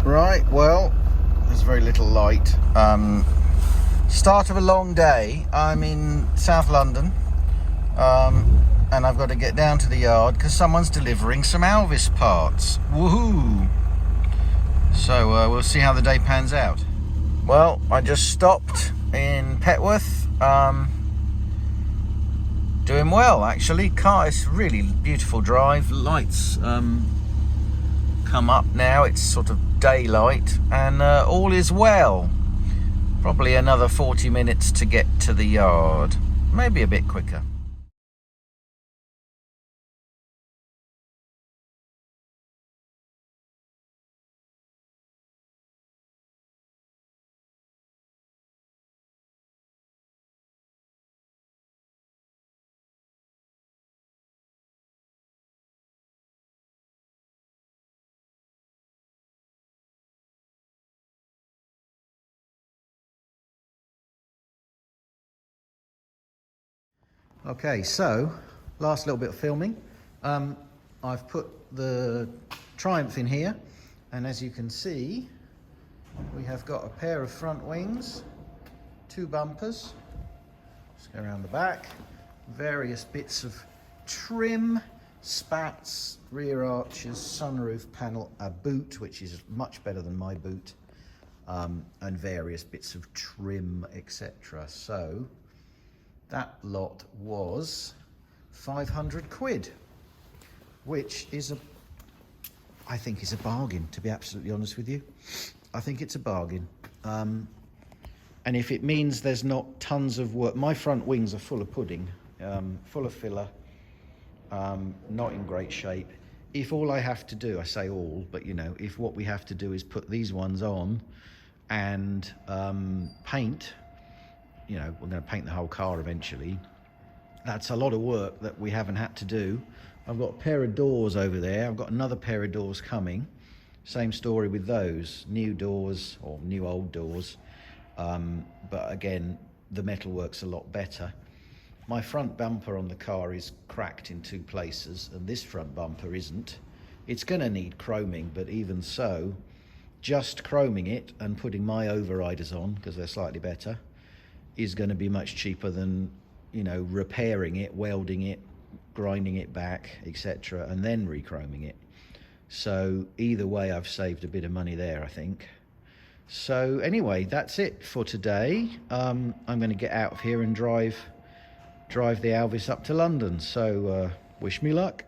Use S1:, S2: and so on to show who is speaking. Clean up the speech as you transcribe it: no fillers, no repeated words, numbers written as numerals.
S1: Right, well, there's very little light. Start of a long day. I'm in South London, and I've got to get down to the yard because someone's delivering some Alvis parts. Woohoo! So we'll see how the day pans out. Well, I just stopped in Petworth. Doing well, actually. Car is really beautiful drive. Lights come up now. It's sort of daylight, and all is well. Probably another 40 minutes to get to the yard. Maybe a bit quicker. Okay, so last little bit of filming. I've put the Triumph in here, and as you can see, we have got a pair of front wings, 2 bumpers. Let's go around the back. Various bits of trim, spats, rear arches, sunroof panel, a boot, which is much better than my boot, and various bits of trim, etc. So that lot was 500 quid, which is I think is a bargain, to be absolutely honest with you. I think it's a bargain. And if it means there's not tons of work, my front wings are full of pudding, full of filler, not in great shape. If all I have to do, I say all, but you know, if what we have to do is put these ones on and paint, you know, we're going to paint the whole car eventually. That's a lot of work that we haven't had to do. I've got a pair of doors over there. I've got another pair of doors coming. Same story with those. New doors, or new old doors. But again, the metal works a lot better. My front bumper on the car is cracked in 2 places, and this front bumper isn't. It's going to need chroming, but even so, just chroming it and putting my overriders on, because they're slightly better, is going to be much cheaper than, you know, repairing it, welding it, grinding it back, etc., and then re-chroming it. So either way, I've saved a bit of money there, I think. So anyway, that's it for today. I'm going to get out of here and drive the Alvis up to London. So wish me luck.